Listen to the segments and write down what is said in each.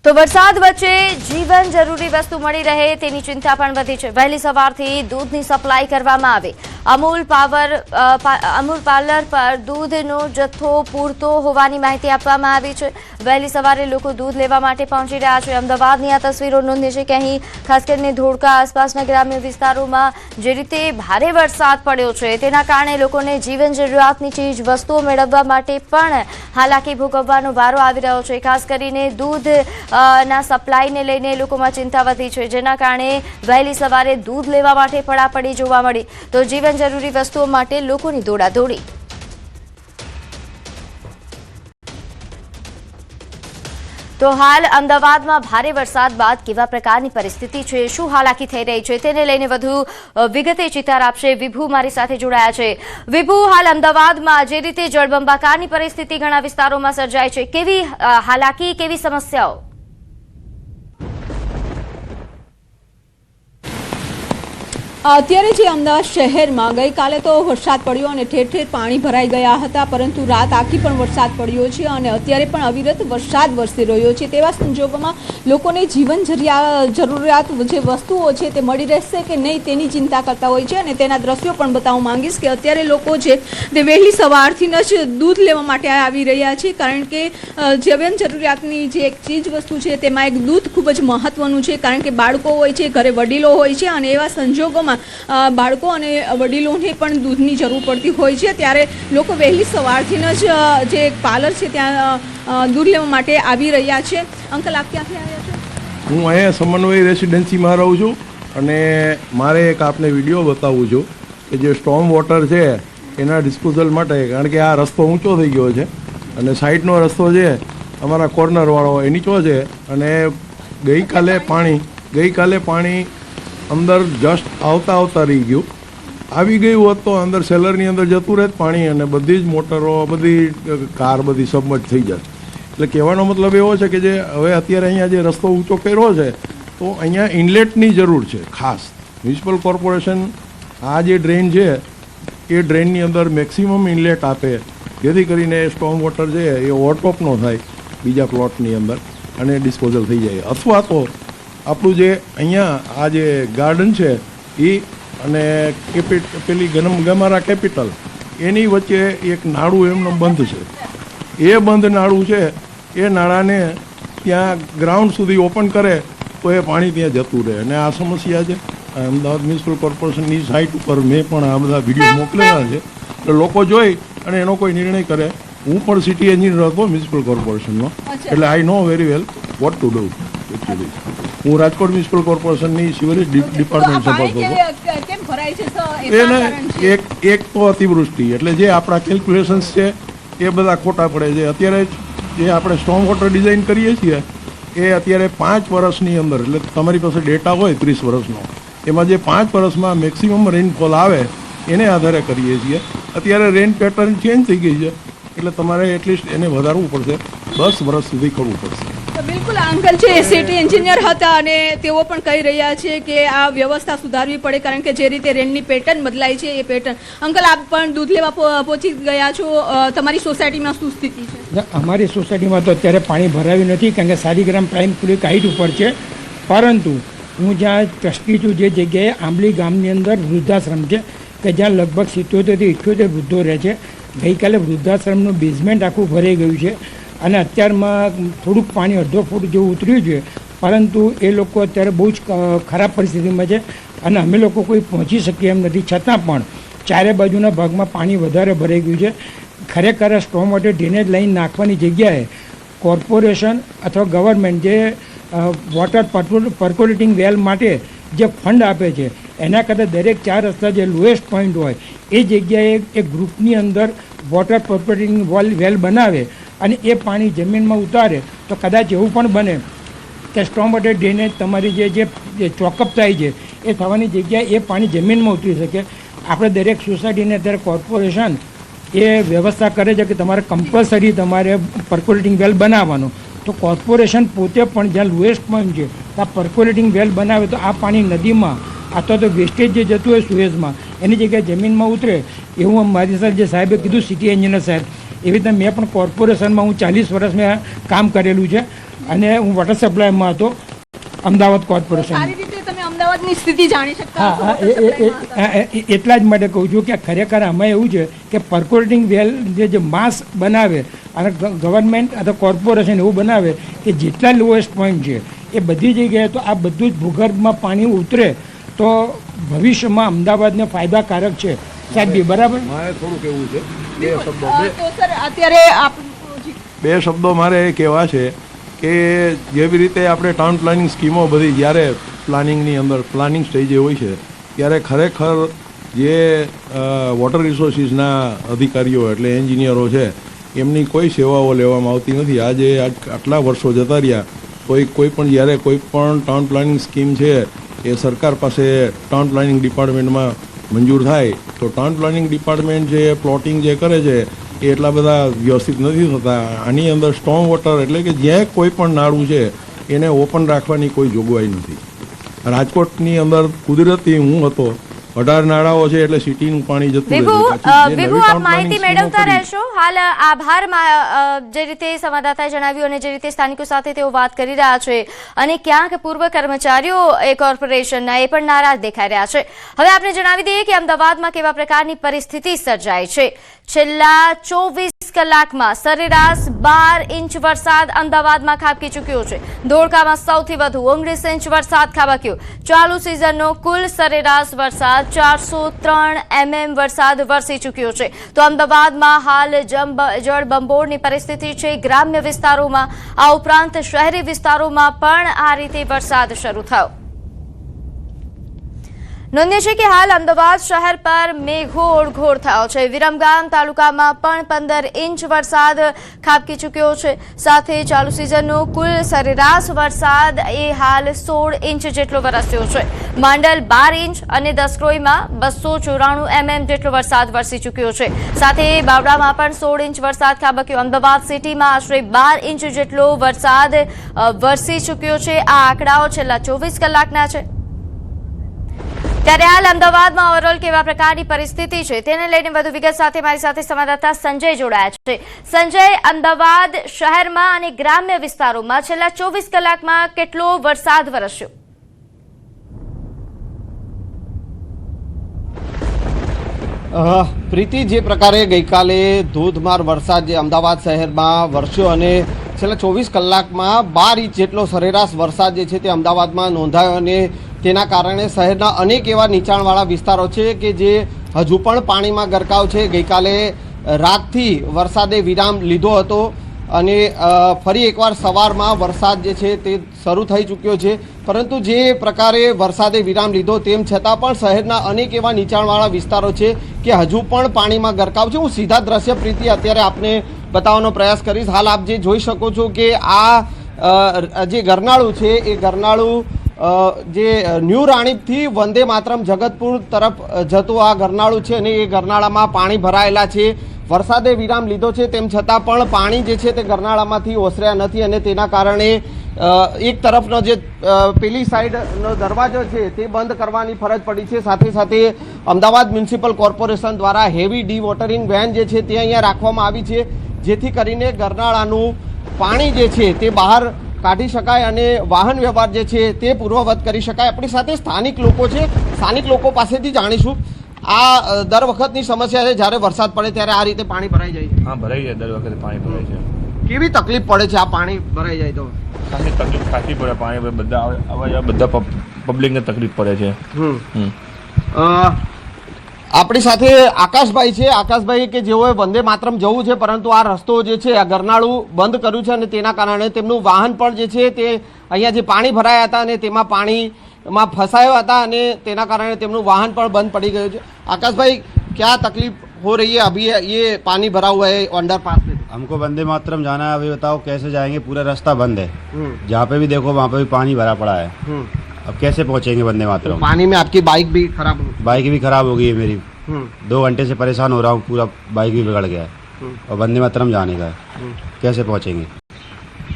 તો વરસાદ વચ્ચે જીવન જરૂરી વસ્તુ મળી રહે તેની ચિંતા પણ વધી છે। વહેલી સવારથી દૂધની સપ્લાય કરવામાં આવે। અમૂલ પાર્લર પર દૂધનો જથ્થો પૂરતો હોવાની માહિતી આપવામાં આવી છે। વહેલી સવારે લોકો દૂધ લેવા માટે પહોંચી રહ્યા છે। અમદાવાદની આ તસવીરો નોંધી છે કે અહીં ખાસ કરીને ધોળકા આસપાસના ગ્રામ્ય વિસ્તારોમાં જે રીતે ભારે વરસાદ પડ્યો છે તેના કારણે લોકોને જીવન જરૂરિયાતની ચીજ વસ્તુઓ મેળવવા માટે પણ હાલાકી ભોગવવાનો વારો આવી રહ્યો છે। ખાસ કરીને દૂધ ના સપ્લાયને લઈને લોકોમાં ચિંતા વધી છે, જેના કારણે વહેલી સવારે દૂધ લેવા માટે પડાપડી જોવા મળી। તો જીવન જરૂરી વસ્તુઓ માટે લોકોની દોડાદોડી। તો હાલ અમદાવાદમાં ભારે વરસાદ બાદ કેવા પ્રકારની પરિસ્થિતિ છે, શું હાલાકી થઈ રહી છે તેને લઈને વધુ વિગતે ચિતાર આપશે વિભુ મારી સાથે જોડાયા છે। વિભુ, હાલ અમદાવાદમાં જે રીતે જળબંબાકારની પરિસ્થિતિ ઘણા વિસ્તારોમાં સર્જાય છે, કેવી હાલાકી, કેવી સમસ્યાઓ? અત્યારે જે અમદાવાદ શહેરમાં ગઈકાલે તો વરસાદ પડ્યો અને ઠેર ઠેર પાણી ભરાઈ ગયા હતા, પરંતુ રાત આખી પણ વરસાદ પડ્યો છે અને અત્યારે પણ અવિરત વરસાદ વરસી રહ્યો છે। તેવા સંજોગોમાં લોકોને જીવન જરૂરિયાત જે વસ્તુઓ છે તે મળી રહેશે કે નહીં તેની ચિંતા કરતા હોય છે અને તેના દ્રશ્યો પણ બતાવવા માંગીશ કે અત્યારે લોકો છે તે વહેલી સવારથી જ દૂધ લેવા માટે આવી રહ્યા છે, કારણ કે જીવન જરૂરિયાતની જે એક ચીજ વસ્તુ છે તેમાં એક દૂધ ખૂબ જ મહત્વનું છે, કારણ કે બાળકો હોય છે, ઘરે વડીલો હોય છે અને એવા સંજોગોમાં બાળકો અને વડીલોને પણ દૂધની જરૂર પડતી હોય છે। ત્યારે લોકો વહેલી સવારથી જ જે પાર્લર છે ત્યાં દૂધ લેવા માટે આવી રહ્યા છે। અંકલ, આપ ક્યાંથી આવ્યા છો? હું અહીંયા સમન્વય રેસિડેન્સીમાં રહું છું અને મારે એક આપને વિડીયો બતાવું છું કે જે સ્ટોર્મ વોટર છે એના ડિસ્પોઝલ માટે, કારણ કે આ રસ્તો ઊંચો થઈ ગયો છે અને સાઈડનો રસ્તો છે અમારા કોર્નરવાળો એ નીચો છે અને ગઈકાલે પાણી અંદર જસ્ટ આવતા રહી ગયું, આવી ગયું હોત તો અંદર સેલરની અંદર જતું રહેત પાણી અને બધી જ મોટરો, બધી કાર બધી સબમર્જ થઈ જાય। એટલે કહેવાનો મતલબ એવો છે કે જે હવે અત્યારે અહીંયા જે રસ્તો ઊંચો કર્યો છે તો અહીંયા ઇનલેટની જરૂર છે ખાસ। મ્યુનિસિપલ કોર્પોરેશન આ જે ડ્રેન છે એ ડ્રેનની અંદર મેક્સિમમ ઇનલેટ આપે, જેથી કરીને સ્ટોર્મ વોટર છે એ ઓવરટોપ ન થાય બીજા પ્લોટની અંદર અને ડિસ્પોઝલ થઈ જાય। અથવા તો આપણું જે અહીંયા આ જે ગાર્ડન છે એ અને પેલી ગમારા કેપિટલ એની વચ્ચે એક નાળું એમનો બંધ છે, એ બંધ નાળું છે એ નાળાને ત્યાં ગ્રાઉન્ડ સુધી ઓપન કરે તો એ પાણી ત્યાં જતું રહે અને આ સમસ્યા છે। અમદાવાદ મ્યુનિસિપલ કોર્પોરેશનની સાઇટ ઉપર મેં પણ આ બધા વિડીયો મોકલેલા છે, એટલે લોકો જોઈ અને એનો કોઈ નિર્ણય કરે। હું પણ સિટી એન્જિનિયર હતો મ્યુનિસિપલ કોર્પોરેશનનો, એટલે I know very well what to do actually. હું રાજકોટ મ્યુનિસિપલ કોર્પોરેશનની સિવરેજ ડિપાર્ટમેન્ટ સંભાળતો હતો। એને એક તો અતિવૃષ્ટિ, એટલે જે આપણા કેલ્ક્યુલેશન્સ છે એ બધા ખોટા પડે છે। અત્યારે જે આપણે સ્ટોર્મ વોટર ડિઝાઇન કરીએ છીએ એ અત્યારે 5 વર્ષની અંદર, એટલે તમારી પાસે ડેટા હોય 30 વર્ષનો, એમાં જે 5 વર્ષમાં મેક્સિમમ રેઇનફોલ આવે એને આધારે કરીએ છીએ। અત્યારે રેઇન પેટર્ન ચેન્જ થઈ ગઈ છે, એટલે તમારે એટલીસ્ટ એને વધારવું પડશે, 10 વર્ષ સુધી કરવું પડશે। બિલકુલ, અંકલ છે સિટી એન્જિનિયર હતા અને તેઓ પણ કહી રહ્યા છે કે આ વ્યવસ્થા સુધારવી પડે, કારણ કે જે રીતે રેનની પેટર્ન બદલાય છે એ પેટર્ન। અંકલ, આપ પણ દૂધ લેવા પહોંચી ગયા છો, તમારી સોસાયટીમાં શું સ્થિતિ છે? અમારી સોસાયટીમાં તો અત્યારે પાણી ભરાયું નથી, કારણ કે સારીગ્રામ પ્રાઇમ થોડીક હાઈટ ઉપર છે, પરંતુ હું જ્યાં ટ્રસ્ટી છું જે જગ્યાએ આંબલી ગામની અંદર વૃદ્ધાશ્રમ છે કે જ્યાં લગભગ 77થી 78 વૃદ્ધો રહે છે। ગઈકાલે વૃદ્ધાશ્રમનું બેઝમેન્ટ આખું ભરાઈ ગયું છે અને અત્યારમાં થોડુંક પાણી અડધો ફૂટ જેવું ઉતર્યું છે, પરંતુ એ લોકો અત્યારે બહુ જ ખરાબ પરિસ્થિતિમાં છે અને અમે લોકો કોઈ પહોંચી શકીએ એમ નથી, છતાં પણ ચારે બાજુના ભાગમાં પાણી વધારે ભરાઈ ગયું છે। ખરેખર સ્ટોર્મ વોટર ડ્રેનેજ લાઈન નાખવાની જગ્યાએ કોર્પોરેશન અથવા ગવર્મેન્ટ જે વોટર પર્કોલેટિંગ વેલ માટે જે ફંડ આપે છે એના કરતાં દરેક 4 રસ્તા જે લોએસ્ટ પોઈન્ટ હોય એ જગ્યાએ એક ગ્રુપની અંદર વોટર પર્કોલેટિંગ વેલ બનાવે અને એ પાણી જમીનમાં ઉતારે તો કદાચ એવું પણ બને કે સ્ટોર્મ વોટર ડ્રેનેજ તમારી જે ચોકઅપ થાય છે એ થવાની જગ્યાએ એ પાણી જમીનમાં ઉતરી શકે। આપણે દરેક સોસાયટીને અત્યારે કોર્પોરેશન એ વ્યવસ્થા કરે છે કે તમારે કમ્પલસરી તમારે પર્કોલેટિંગ વેલ બનાવવાનો, તો કોર્પોરેશન પોતે પણ જ્યાં લોએસ્ટ પોઈન્ટ છે ત્યાં પર્કોલેટિંગ વેલ બનાવે તો આ પાણી નદીમાં અથવા તો વેસ્ટેજ જે જતું હોય સુએઝમાં એની જગ્યાએ જમીનમાં ઉતરે, એવું મારી સાથે જે સાહેબે કીધું સિટી એન્જિનિયર સાહેબ, એવી રીતે મેં પણ કોર્પોરેશનમાં હું 40 વર્ષ મેં કામ કરેલું છે અને હું વોટર સપ્લાયમાં હતો અમદાવાદ કોર્પોરેશન. સારી રીતે તમે અમદાવાદની સ્થિતિ જાણી શકતા હા હશો water supply માં હતા. એટલા જ માટે કહું છું કે ખરેખર આમાં એવું છે કે પર્કોલેટિંગ વેલ જે માસ બનાવે અને ગવર્મેન્ટ અથવા કોર્પોરેશન એવું બનાવે કે જેટલા લોએસ્ટ પોઈન્ટ છે એ બધી જગ્યાએ તો આ બધું જ ભૂગર્ભમાં પાણી ઉતરે તો ભવિષ્યમાં અમદાવાદને ફાયદાકારક છે. સાહેબ બરાબર. મારે થોડું કહેવું છે બે શબ્દો તો સર અત્યારે બે શબ્દો મારે એ કહેવા છે કે જેવી રીતે આપણે ટાઉન પ્લાનિંગ સ્કીમો બધી જ્યારે પ્લાનિંગની અંદર પ્લાનિંગ સ્ટેજે હોય છે ત્યારે ખરેખર જે વોટર રિસોર્સિસના અધિકારીઓ એટલે એન્જિનિયરો છે એમની કોઈ સેવાઓ લેવામાં આવતી નથી. આજે આટલા વર્ષો જતા રહ્યા કોઈ પણ જ્યારે કોઈ પણ ટાઉન પ્લાનિંગ સ્કીમ છે એ સરકાર પાસે ટાઉન પ્લાનિંગ ડિપાર્ટમેન્ટમાં મંજૂર થાય તો ટાઉન પ્લાનિંગ ડિપાર્ટમેન્ટ જે પ્લોટિંગ જે કરે છે એ એટલા બધા વ્યવસ્થિત નથી થતા. આની અંદર સ્ટોમ વોટર એટલે કે જ્યાં કોઈ પણ નાળું છે એને ઓપન રાખવાની કોઈ જોગવાઈ નથી. રાજકોટની અંદર કુદરતી હું હતો 18 નાળાઓ છે એટલે સિટીનું પાણી જતું વિભુ આપ માહિતી મેળવતા રહેશો. હાલ આભાર જે રીતે સંવાદદાતાએ જણાવ્યું અને જે રીતે સ્થાનિકો સાથે તેઓ વાત કરી રહ્યા છે અને ક્યાંક પૂર્વ કર્મચારીઓ એ કોર્પોરેશનના એ પણ નારાજ દેખાઈ રહ્યા છે. હવે આપણે જણાવી દઈએ કે અમદાવાદમાં કેવા પ્રકારની પરિસ્થિતિ સર્જાઈ છે. છેલ્લા 24 કલાકમાં સરેરાશ 12 ઇંચ વરસાદ અમદાવાદમાં ખાબકી ચૂક્યો છે. ધોળકામાં સૌથી વધુ 19 ઇંચ વરસાદ ખાબક્યો. ચાલુ સિઝનનો કુલ સરેરાશ વરસાદ 403 mm વરસાદ વરસી ચૂક્યો છે. તો અમદાવાદમાં હાલ જળબંબોળની પરિસ્થિતિ છે ગ્રામ્ય વિસ્તારોમાં. આ ઉપરાંત શહેરી વિસ્તારોમાં પણ આ રીતે વરસાદ શરૂ થયો. નોંધ્ય છે કે હાલ અમદાવાદ શહેર પર મેઘો ઓળઘોળ થયો છે. વિરમગામ તાલુકામાં પણ 15 ઇંચ વરસાદ ખાબકી ચૂક્યો છે. સાથે ચાલુ સિઝનનો કુલ સરેરાશ વરસાદ એ હાલ 16 ઇંચ જેટલો વરસ્યો છે. માંડલ 12 ઇંચ અને દસક્રોઈમાં 294 mm જેટલો વરસાદ વરસી ચૂક્યો છે. સાથે બાવડામાં પણ 16 ઇંચ વરસાદ ખાબક્યો. અમદાવાદ સિટીમાં આશરે 12 ઇંચ જેટલો વરસાદ વરસી ચૂક્યો છે. આ આંકડાઓ છેલ્લા 24 કલાકના છે. ત્યારે હાલ અમદાવાદમાં ઓવરઓલ કેવા પ્રકારની પરિસ્થિતિ છે તેને લઈને વધુ વિગત સાથે મારી સાથે સંવાદદાતા સંજય જોડાયા છે. સંજય, અમદાવાદ શહેરમાં અને ગ્રામ્ય વિસ્તારોમાં છેલ્લા 24 કલાકમાં કેટલો વરસાદ વરસ્યો? પ્રીતિ, જે પ્રકારે ગઈકાલે ધોધમાર વરસાદ જે અમદાવાદ શહેરમાં વરસ્યો અને છેલ્લા 24 કલાકમાં 12 ઇંચ જેટલો સરેરાશ વરસાદ જે છે તે અમદાવાદમાં નોંધાયો અને તેના કારણે શહેરના અનેક એવા નીચાણવાળા વિસ્તારો છે કે જે હજુ પણ પાણીમાં ગરકાવ છે. ગઈકાલે રાતથી વરસાદે વિરામ લીધો હતો અને ફરી એકવાર સવારમાં વરસાદ જે છે તે શરૂ થઈ ચૂક્યો છે. પરંતુ જે પ્રકારે વરસાદે વિરામ લીધો તેમ છતાં પણ શહેરના અનેક એવા નીચાણવાળા વિસ્તારો છે કે હજુ પણ પાણીમાં ગરકાવ છે. હું સીધા દ્રશ્ય પ્રીતિ અત્યારે આપને બતાવવાનો પ્રયાસ કરીશ. હાલ આપ જે જોઈ શકો છો કે આ જે ગરનાળું છે એ ગરનાળું જે ન્યૂ રાણીપથી વંદે માતરમ જગતપુર તરફ જતું આ ગરનાળું છે અને એ ગરનાળામાં પાણી ભરાયેલા છે. વરસાદે વિરામ લીધો છે તેમ છતાં પણ પાણી જે છે તે ગરનાળામાંથી ઓસર્યા નથી અને તેના કારણે એક તરફનો જે પેલી સાઈડનો દરવાજો છે તે બંધ કરવાની ફરજ પડી છે. સાથે સાથે અમદાવાદ મ્યુનિસિપલ કોર્પોરેશન દ્વારા હેવી ડી વોટરિંગ વેન જે છે તે અહીંયા રાખવામાં આવી છે જેથી કરીને ગરનાળાનું પાણી જે છે તે બહાર કાઢી શકાય અને વાહન વ્યવહાર જે છે તે પૂર્વવત કરી શકાય. આપણી સાથે સ્થાનિક લોકો છે, સ્થાનિક લોકો પાસેથી જાણીશું. આ દર વખતની સમસ્યા છે જ્યારે વરસાદ પડે ત્યારે આ રીતે પાણી ભરાઈ જાય છે? હા, ભરાઈ જાય, દર વખતે પાણી ભરાય છે. કેવી તકલીફ પડે છે આ પાણી ભરાઈ જાય તો? તકલીફ ખાસી પડે, પાણી બધા આવા જવા બધા પબ્લિકને તકલીફ પડે છે. આપણી સાથે આકાશભાઈ છે. આકાશભાઈ કે જેઓએ વંદે માતરમ જવું છે પરંતુ આ રસ્તો જે છે આ ગરનાળું બંધ કર્યું છે અને તેના કારણે તેમનું વાહન પણ જે છે તે અહીંયા જે પાણી ભરાયા હતા અને તેમાં પાણીમાં ફસાયા હતા અને તેના કારણે તેમનું વાહન પણ બંધ પડી ગયું છે. આકાશભાઈ, क्या तकलीफ हो रही है अभी? ये पानी भरा हुआ है अंडरपास में. हमको वंदे मातरम जाना है. अभी बताओ कैसे जाएंगे? पूरा रास्ता बंद है. जहाँ पे भी देखो वहाँ पे भी पानी भरा पड़ा है. अब कैसे पहुँचेंगे वंदे मातरम? पानी में आपकी बाइक भी खराब हो? बाइक भी खराब हो गई है मेरी. 2 घंटे से परेशान हो रहा हूँ. पूरा बाइक भी बिगड़ गया है और वंदे मातरम जाने का है. कैसे पहुँचेंगे?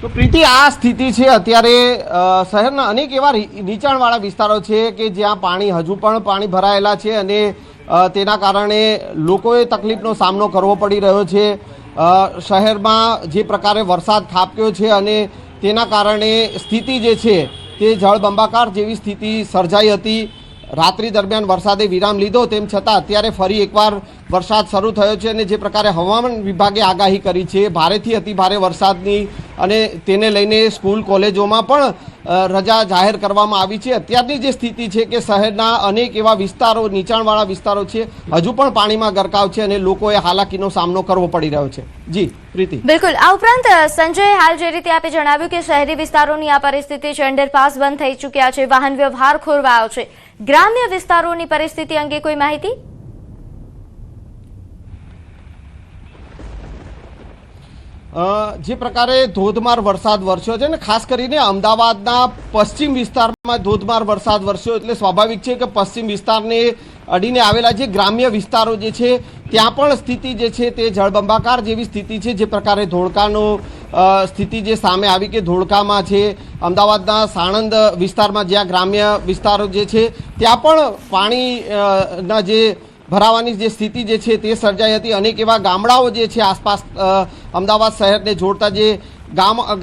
તો પ્રીતિ, આ સ્થિતિ છે અત્યારે શહેરના અનેક એવા નીચાણવાળા વિસ્તારો છે કે જ્યાં પાણી હજુ પણ પાણી ભરાયેલા છે અને તેના કારણે લોકોએ તકલીફનો સામનો કરવો પડી રહ્યો છે. શહેરમાં જે પ્રકારે વરસાદ ખાબક્યો છે અને તેના કારણે સ્થિતિ જે છે તે જળબંબાકાર જેવી સ્થિતિ સર્જાઈ હતી। રાત્રિ દરમિયાન વરસાદે વિરામ લીધો, તેમ છતાં અત્યારે ફરી એકવાર વરસાદ શરૂ થયો છે અને જે પ્રકારે હવામાન વિભાગે આગાહી કરી છે ભારેથી અતિભારે વરસાદની અને તેને લઈને સ્કૂલ કોલેજોમાં પણ રજા જાહેર કરવામાં આવી છે। અત્યારની જે સ્થિતિ છે કે શહેરના અનેક એવા વિસ્તારો, નીચાણવાળા વિસ્તારો છે, હજુ પણ પાણીમાં ગરકાવ છે અને લોકોએ હાલાકીનો સામનો કરવો પડી રહ્યો છે। જી પ્રીતિ। બિલકુલ। આ ઉપરાંત સંજય, હાલ જે રીતે આપે જણાવ્યું કે શહેરી વિસ્તારોની આ પરિસ્થિતિ છે, અંડરપાસ બંધ થઈ ચૂક્યા છે, વાહન વ્યવહાર ખોરવાયો છે, ગ્રામ્ય વિસ્તારોની પરિસ્થિતિ અંગે કોઈ માહિતી? જે પ્રકારે ધોધમાર વરસાદ વરસ્યો છે ને ખાસ કરીને અમદાવાદના પશ્ચિમ વિસ્તારમાં ધોધમાર વરસાદ વરસ્યો એટલે સ્વાભાવિક છે કે પશ્ચિમ વિસ્તારને અડીને આવેલા જે ગ્રામ્ય વિસ્તારો જે છે ત્યાં પણ સ્થિતિ જે છે તે જળબંબાકાર જેવી સ્થિતિ છે। જે પ્રકારે ધોળકાનો સ્થિતિ જે સામે આવી કે ધોળકામાં છે, અમદાવાદના સાણંદ વિસ્તારમાં જ્યાં ગ્રામ્ય વિસ્તારો જે છે ત્યાં પણ પાણીના જે ભરાવાની જે સ્થિતિ જે છે તે સર્જાઈ હતી। અનેક એવા ગામડાઓ જે છે આસપાસ અમદાવાદ શહેરને જોડતા જે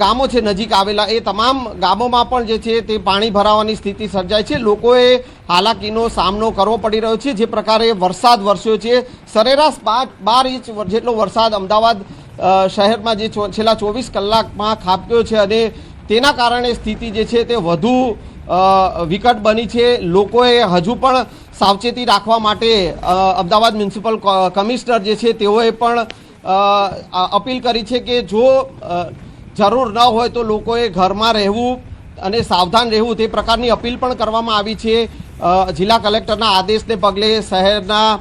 ગામો છે નજીક આવેલા, એ તમામ ગામોમાં પણ જે છે તે પાણી ભરાવાની સ્થિતિ સર્જાય છે। લોકોએ હાલાકીનો સામનો કરવો પડી રહ્યો છે। જે પ્રકારે વરસાદ વરસ્યો છે, સરેરાશ 12 ઇંચ જેટલો વરસાદ અમદાવાદ શહેરમાં જે છેલ્લા 24 કલાકમાં ખાબક્યો છે અને તેના કારણે સ્થિતિ જે છે તે વધુ વિકટ બની છે। લોકોએ હજુ પણ સાવચેતી રાખવા માટે અમદાવાદ મ્યુનિસિપલ કમિશનર જે છે તેઓએ પણ અપીલ કરી છે કે જો જરૂર ન હોય તો લોકોએ ઘરમાં રહેવું અને સાવધાન રહેવું, તે પ્રકારની અપીલ પણ કરવામાં આવી છે। જિલ્લા કલેક્ટરના આદેશને પગલે શહેરના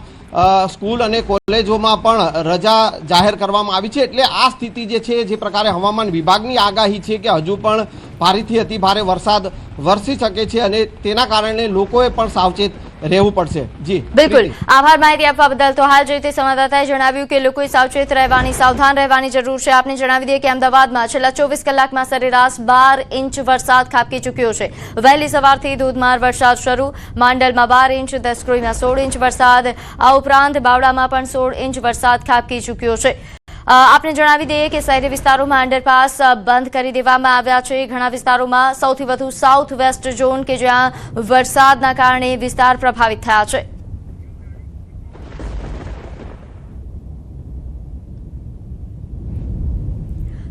સ્કૂલ અને કોલેજોમાં પણ રજા જાહેર કરવામાં આવી છે। એટલે આ સ્થિતિ જે છે, જે પ્રકારે હવામાન વિભાગની આગાહી છે કે હજુ પણ ભારેથી અતિ ભારે વરસાદ વરસી શકે છે અને તેના કારણે લોકોએ પણ સાવચેત રહેવું પડશે। જી બિલકુલ, આભાર માહિતી આપવા બદલ। તો હાલ જે રીતે સંવાદદાતાએ જણાવ્યું કે લોકોએ સાવચેત રહેવાની, સાવધાન રહેવાની જરૂર છે। આપને જણાવી દઈએ કે અમદાવાદમાં છેલ્લા 24 કલાકમાં સરેરાશ 12 ઇંચ વરસાદ ખાબકી ચૂક્યો છે। વહેલી સવારથી ધોધમાર વરસાદ શરૂ, માંડલમાં 12 ઇંચ, દસક્રોઈમાં 16 ઇંચ વરસાદ, આ ઉપરાંત બાવળામાં પણ 16 ઇંચ વરસાદ ખાબકી ચૂક્યો છે। આપને જણાવી દઈએ કે શહેરી વિસ્તારોમાં અંડરપાસ બંધ કરી દેવામાં આવ્યા છે। ઘણા વિસ્તારોમાં સૌથી વધુ સાઉથ વેસ્ટ ઝોન કે જ્યાં વરસાદના કારણે વિસ્તાર પ્રભાવિત થયા છે।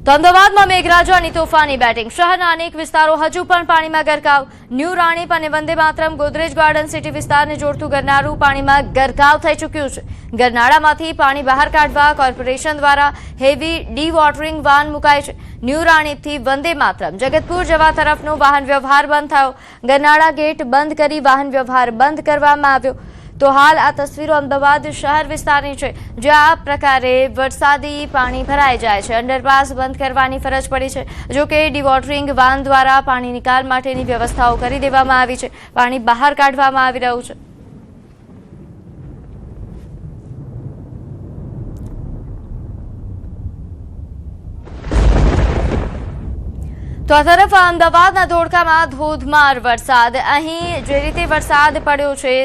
તો અમદાવાદમાં મેઘરાજાની તોફાની બેટિંગ, શહેરના અનેક વિસ્તારો હજુ પણ પાણીમાં ગરકાવ। ન્યૂ રાણીપ અને વંદે માતરમ ગોદરેજ ગાર્ડન સિટી વિસ્તારને જોડતું ગરનાળું પાણીમાં ગરકાવ થઈ ચૂક્યું છે। ગરનાળામાંથી પાણી બહાર કાઢવા કોર્પોરેશન દ્વારા હેવી ડી વોટરિંગ વાન મુકાઈ છે। ન્યૂ રાણીપથી વંદે માતરમ જગતપુર જવા તરફનો વાહન વ્યવહાર બંધ થયો। ગરનાળા ગેટ બંધ કરી વાહન વ્યવહાર બંધ કરવામાં આવ્યો। તો હાલ આ તસવીરો અમદાવાદ શહેર વિસ્તારની છે, જ્યાં આ પ્રકારે વરસાદી પાણી ભરાઈ જાય છે। અંડરપાસ બંધ કરવાની ફરજ પડી છે। જો કે ડિવોટરિંગ વાન દ્વારા પાણી નિકાલ માટેની વ્યવસ્થાઓ કરી દેવામાં આવી છે। પાણી બહાર કાઢવામાં આવી રહ્યું છે। તો આ તરફ અમદાવાદના ધોળકામાં ધોધમાર વરસાદ, અહીં જે રીતે વરસાદ પડ્યો છે,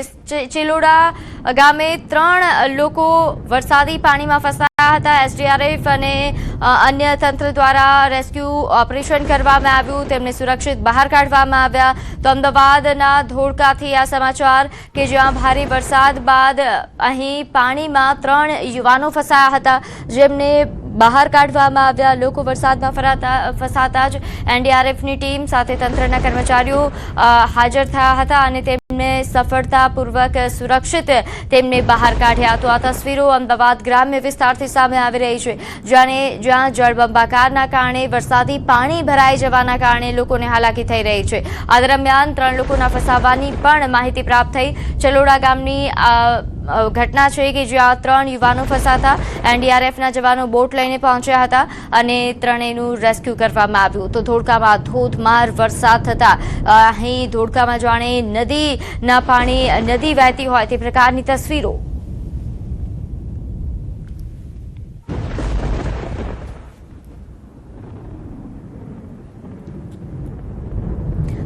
ચિલોડા ગામે 3 લોકો વરસાદી પાણીમાં ફસાયા હતા। એસડીઆરએફ અને અન્ય તંત્ર દ્વારા રેસ્ક્યુ ઓપરેશન કરવામાં આવ્યું, તેમને સુરક્ષિત બહાર કાઢવામાં આવ્યા। તો અમદાવાદના ધોળકાથી આ સમાચાર કે જ્યાં ભારે વરસાદ બાદ અહીં પાણીમાં 3 યુવાનો ફસાયા હતા, જેમને બહાર કાઢવામાં આવ્યા। લોકો વરસાદમાં ફસાતા જ એનડીઆરએફની ટીમ સાથે તંત્રના કર્મચારીઓ હાજર થયા હતા અને તેમને સફળતાપૂર્વક સુરક્ષિત તેમને બહાર કાઢ્યા। તો આ તસવીરો અમદાવાદ ગ્રામ્ય વિસ્તારથી સામે આવી રહી છે, જ્યાં જળબંબાકારના કારણે વરસાદી પાણી ભરાઈ જવાના કારણે લોકોને હાલાકી થઈ રહી છે। આ દરમિયાન 3 લોકોના ફસાવાની પણ માહિતી પ્રાપ્ત થઈ। ચલોડા ગામની ઘટના છે કે જ્યાં 3 યુવાનો ફસાતા, એનડીઆરએફના જવાનો બોટ લઈને પહોંચ્યા હતા અને ત્રણેયનું રેસ્ક્યુ કરવામાં આવ્યું। તો ધોળકામાં ધોધમાર વરસાદ થતા અહીં ધોળકામાં જાણે નદીના પાણી, નદી વહેતી હોય તે પ્રકારની તસવીરો।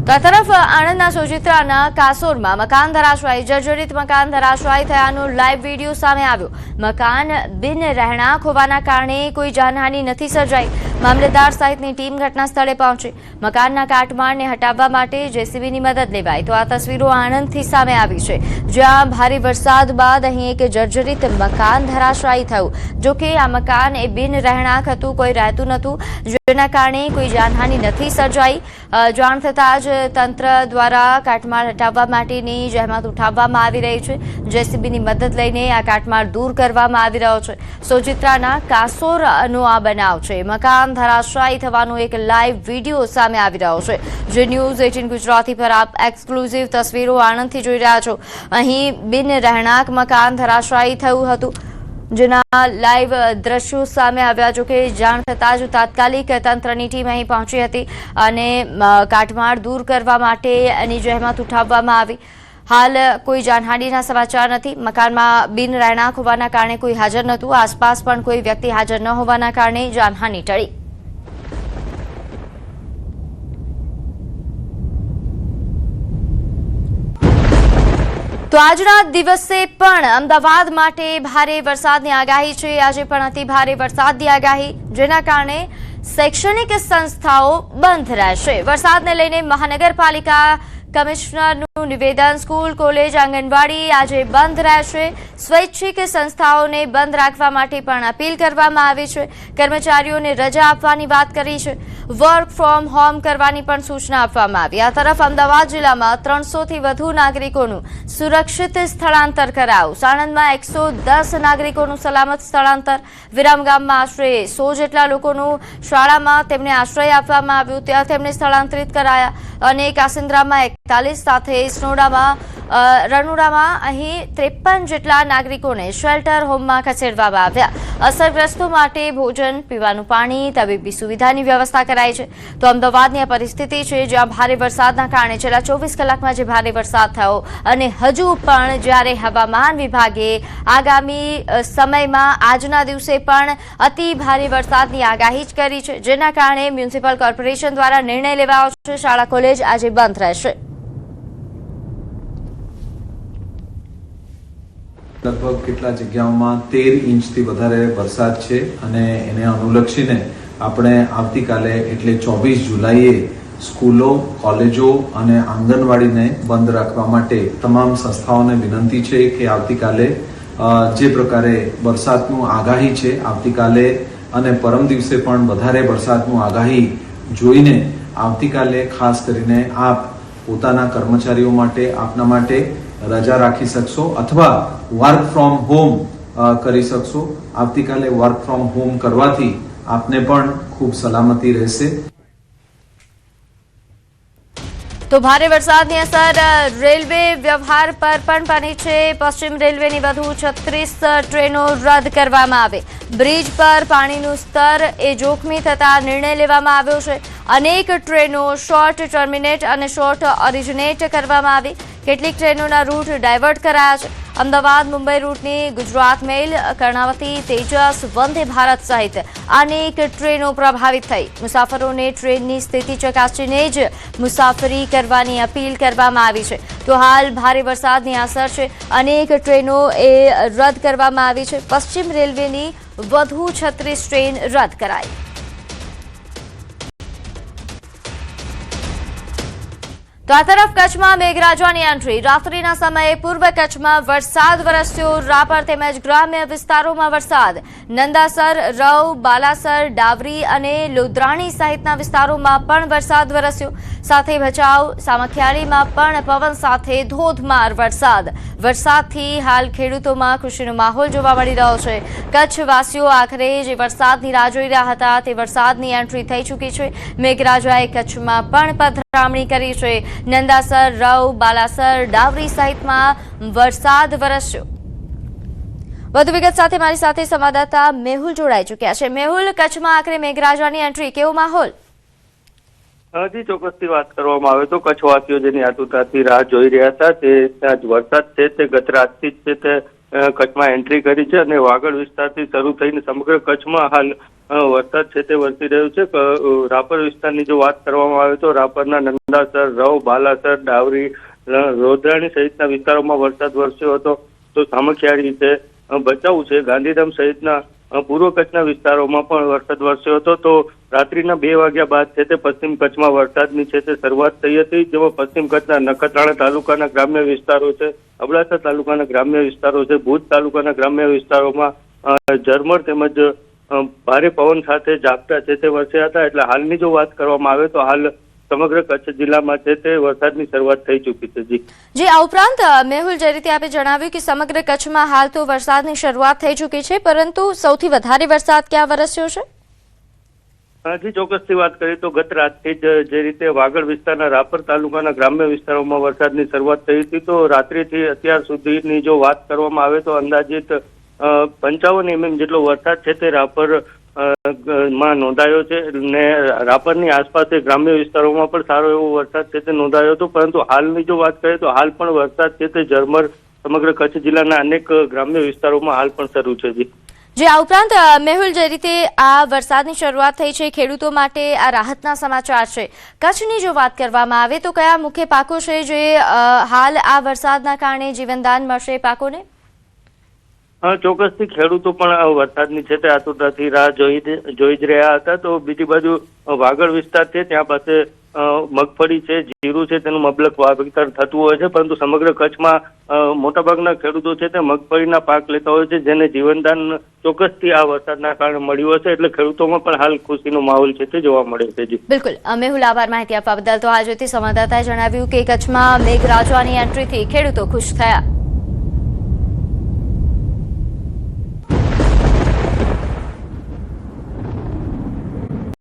તો આ તરફ આણંદના સોજિત્રાના કાસોરમાં મકાન ધરાશાયી, જર્જરિત મકાન ધરાશાયી થયાનો લાઈવ વિડીયો સામે આવ્યો. મકાન બિન રહેણાંક હોવાના કારણે કોઈ જાનહાનિ નથી સર્જાઈ. મામલેદાર સહિતની ટીમ ઘટના સ્થળે પહોંચી મકાનના કાટમાળને હટાવવા માટે જેસીબીની મદદ લેવાઈ. તો આ તસવીરો આણંદથી સામે આવી છે, જ્યાં ભારે વરસાદ બાદ અહીં એક જર્જરિત મકાન ધરાશાયી થયું. જોકે આ મકાન એ બિન રહેણાંક હતું, કોઈ રહેતું નહોતું, જેના કારણે કોઈ જાનહાનિ નથી સર્જાઈ. જાણ થતાં જ તંત્ર દ્વારા કાટમાળ હટાવવા માટેની જહેમત ઉઠાવવામાં આવી રહી છે. જેસીબીની મદદ લઈને આ કાટમાળ દૂર કરવામાં આવી રહ્યો છે. સોજિત્રાના કાસોરનો આ બનાવ છે. મકાન ધરાશાયી થવાનો એક લાઈવ વિડીયો સામે આવી રહ્યો છે, જે ન્યૂઝ 18 ગુજરાતી પર આપ એક્સક્લુઝિવ તસવીરો આણંદથી જોઈ રહ્યા છો. અહીં બિન રહેણાંક મકાન ધરાશાયી થયું હતું, જેના લાઈવ દ્રશ્યો સામે આવ્યા. જો કે જાણ થતાં જ તાત્કાલિક તંત્રની ટીમ અહીં પહોંચી હતી અને કાટમાળ દૂર કરવા માટે એની જહેમત ઉઠાવવામાં આવી. હાલ કોઈ જાનહાનિના સમાચાર નથી. મકાનમાં બિન રહેણાંક હોવાના કારણે કોઈ હાજર નહોતું. આસપાસ પણ કોઈ વ્યક્તિ હાજર ન હોવાના કારણે જાનહાનિ ટળી. તો આજના દિવસે પણ અમદાવાદ માટે ભારે વરસાદની આગાહી છે. આજે પણ અતિ ભારે વરસાદની આગાહી, જેના કારણે શૈક્ષણિક સંસ્થાઓ બંધ રહેશે. વરસાદને લઈને મહાનગરપાલિકા કમિશનરનું નિવેદન. સ્કૂલ, કોલેજ, આંગણવાડી આજે બંધ રહેશે. સ્વૈચ્છિક સંસ્થાઓને બંધ રાખવા માટે પણ અપીલ કરવામાં આવી છે. કર્મચારીઓને રજા આપવાની વાત કરી છે. વર્ક ફ્રોમ હોમ કરવાની પણ સૂચના આપવામાં આવી. આ તરફ અમદાવાદ જિલ્લામાં 300થી વધુ નાગરિકોનું સુરક્ષિત સ્થળાંતર કરાયું. સાણંદમાં 110 નાગરિકોનું સલામત સ્થળાંતર. વિરામગામમાં આશરે 100 જેટલા લોકોનું શાળામાં તેમને આશ્રય આપવામાં આવ્યો, ત્યાં તેમને સ્થળાંતરિત કરાયા. અને કાસિન્દ્રામાં 41 સાથે સ્નોડામાં રણુડામાં અહીં 53 જેટલા નાગરિકોને શેલ્ટર હોમમાં ખસેડવામાં આવ્યા. અસરગ્રસ્તો માટે ભોજન, પીવાનું પાણી, તબીબી સુવિધાની વ્યવસ્થા કરાઈ છે. તો અમદાવાદની આ પરિસ્થિતિ છે, જ્યાં ભારે વરસાદના કારણે છેલ્લા 24 કલાકમાં જે ભારે વરસાદ થયો અને હજુ પણ જ્યારે હવામાન વિભાગે આગામી સમયમાં આજના દિવસે પણ અતિ ભારે વરસાદની આગાહી જ કરી છે, જેના કારણે મ્યુનિસિપલ કોર્પોરેશન દ્વારા નિર્ણય લેવાયો છે. શાળા, કોલેજ આજે બંધ રહેશે. લગભગ કેટલા જગ્યાઓમાં 13 ઇંચથી વધારે વરસાદ છે અને એને અનુલક્ષીને આપણે આવતીકાલે એટલે 24 જુલાઈએ સ્કૂલો, કોલેજો અને આંગણવાડીને બંધ રાખવા માટે તમામ સંસ્થાઓને વિનંતી છે કે આવતીકાલે જે પ્રકારે વરસાદનું આગાહી છે, આવતીકાલે અને પરમ દિવસે પણ વધારે વરસાદનું આગાહી જોઈને આવતીકાલે ખાસ કરીને આપ પોતાના કર્મચારીઓ માટે, આપના માટે રજા રાખી શકશો અથવા વર્ક ફ્રોમ હોમ કરી શકશો. આવતીકાલે વર્ક ફ્રોમ હોમ કરવાથી આપને પણ ખૂબ સલામતી રહેશે. તો ભારે વરસાદની અસર રેલવે વ્યવહાર પર પણ પડી છે. પશ્ચિમ રેલવેની વધુ 36 ટ્રેનો રદ કરવામાં આવી. બ્રિજ પર પાણીનું સ્તર એ જોખમી થતા નિર્ણય લેવામાં આવ્યો છે. અનેક ટ્રેનો શોર્ટ ટર્મિનેટ અને શોર્ટ ઓરિજિનેટ કરવામાં આવી. કેટલીક ટ્રેનોના રૂટ ડાયવર્ટ કરાયા છે. અમદાવાદ મુંબઈ રૂટની ગુજરાત મેલ, કર્ણાવતી, તેજસ, વંદે ભારત સહિત અનેક ટ્રેનો પ્રભાવિત થઈ. મુસાફરોને ટ્રેનની સ્થિતિ ચકાસીને જ મુસાફરી કરવાની અપીલ કરવામાં આવી છે. તો હાલ ભારે વરસાદની અસર છે, અનેક ટ્રેનો એ રદ કરવામાં આવી છે. પશ્ચિમ રેલવેની વધુ 36 ટ્રેન રદ કરાઈ. તો આ તરફ કચ્છમાં મેઘરાજાની એન્ટ્રી. રાત્રિના સમયે પૂર્વ કચ્છમાં વરસાદ વરસ્યો. રાપર તેમજ ગ્રામ્ય વિસ્તારોમાં વરસાદ. નંદાસર, રવ, બાલાસર, ડાવરી અને લોધરાણી સહિતના વિસ્તારોમાં પણ વરસાદ વરસ્યો. સાથે ભચાઉ, સામખિયાળીમાં પણ પવન સાથે ધોધમાર વરસાદ. વરસાદથી હાલ ખેડૂતોમાં ખુશીનો માહોલ જોવા મળી રહ્યો છે. કચ્છવાસીઓ આખરે જે વરસાદની રાહ જોઈ રહ્યા હતા તે વરસાદની એન્ટ્રી થઈ ચૂકી છે. મેઘરાજાએ કચ્છમાં પણ પધરામણી કરી છે. નંદાસર, રવ, બાલાસર, ડાવરી સહિતમાં વરસાદ વરસ્યો. વધુ વિગત સાથે મારી સાથે સંવાદદાતા મેહુલ જોડાઈ ચૂક્યા છે. મેહુલ, કચ્છમાં આખરે મેઘરાજાની એન્ટ્રી, કેવો માહોલ? હજી ચોક્કસથી વાત કરવામાં આવે તો કચ્છવાસીઓ જેની આતુરતાથી રાહ જોઈ રહ્યા હતા તે ત્યાં વરસાદ છે તે ગત રાતથી જ છે તે કચ્છમાં એન્ટ્રી કરી છે અને વાગડ વિસ્તારથી શરૂ થઈને સમગ્ર કચ્છમાં હાલ વરસાદ છે તે વરસી રહ્યો છે. રાપર વિસ્તારની જો વાત કરવામાં આવે તો રાપરના નંદાસર, રવ, બાલાસર, ડાવરી, રોદરાણી સહિતના વિસ્તારોમાં વરસાદ વરસ્યો હતો. તો સામખિયાળી છે, ભચાઉ છે, ગાંધીધામ સહિતના પૂર્વ કચ્છના વિસ્તારોમાં પણ વરસાદ વરસ્યો હતો. તો રાત્રિના 2 વાગ્યા બાદ છે તે પશ્ચિમ કચ્છમાં વરસાદની છે તે શરૂઆત થઈ હતી, જેમાં પશ્ચિમ કચ્છના નખત્રાણા તાલુકાના ગ્રામ્ય વિસ્તારો છે, અબડાસા તાલુકાના ગ્રામ્ય વિસ્તારો છે, ભુજ તાલુકાના ગ્રામ્ય વિસ્તારોમાં ઝરમર તેમજ ભારે પવન સાથે ઝાપટા છે તે વરસ્યા હતા. એટલે હાલની જો વાત કરવામાં આવે તો હાલ સમગ્ર કચ્છ જિલ્લામાં છે તે વરસાદની શરૂઆત થઈ ચૂકી છે. જી આ ઉપરાંત મેહુલ, જે રીતે આપે જણાવ્યું કે સમગ્ર કચ્છમાં હાલ તો વરસાદની શરૂઆત થઈ ચૂકી છે, પરંતુ સૌથી વધારે વરસાદ ક્યાં વરસ્યો છે? જી ચોક્કસથી વાત કરીએ તો ગત રાતથી જ જે રીતે વાગડ વિસ્તારના રાપર તાલુકાના ગ્રામ્ય વિસ્તારોમાં વરસાદની શરૂઆત થઈ હતી, તો રાત્રિથી અત્યાર સુધીની જો વાત કરવામાં આવે તો અંદાજિત 55 mm જેટલો વરસાદ છે તે રાપર માં નોંધાયો છે. ને રાપરની આસપાસ ગ્રામ્ય વિસ્તારોમાં પણ સારો એવો વરસાદ છે તે નોંધાયો હતો. પરંતુ હાલની જો વાત કરીએ તો હાલ પણ વરસાદ છે તે ઝરમર સમગ્ર કચ્છ જિલ્લાના અનેક ગ્રામ્ય વિસ્તારોમાં હાલ પણ શરૂ છે. જે આ ઉપરાંત મેહુલ, જે રીતે આ વરસાદની શરૂઆત થઈ છે, ખેડૂતો માટે આ રાહતના સમાચાર છે. કચ્છની જો વાત કરવામાં આવે તો કયા મુખ્ય પાકો છે જે હાલ આ વરસાદના કારણે જીવનદાન મળશે પાકોને? ચોક્કસથી ખેડૂતો પણ વરસાદની છે તે આતુરતાથી રાહ જોઈ જ રહ્યા હતા. તો બીજી બાજુ વાગડ વિસ્તાર છે ત્યાં પાસે મગફળી છે, જીરું છે, તેનું મબલક વાવેતર થતું હોય છે. પરંતુ સમગ્ર કચ્છમાં મોટાભાગના ખેડૂતો છે તે મગફળીના પાક લેતા હોય છે, જેને જીવનદાન ચોક્કસથી આ વરસાદના કારણે મળ્યું હશે. એટલે ખેડૂતોમાં પણ હાલ ખુશીનો માહોલ છે તે જોવા મળે છે. બિલકુલ મેહુલ, આભાર માહિતી આપવા બદલ. તો આ જોતી સંવાદદાતાએ જણાવ્યું કે કચ્છમાં મેઘરાજાની એન્ટ્રીથી ખેડૂતો ખુશ થયા.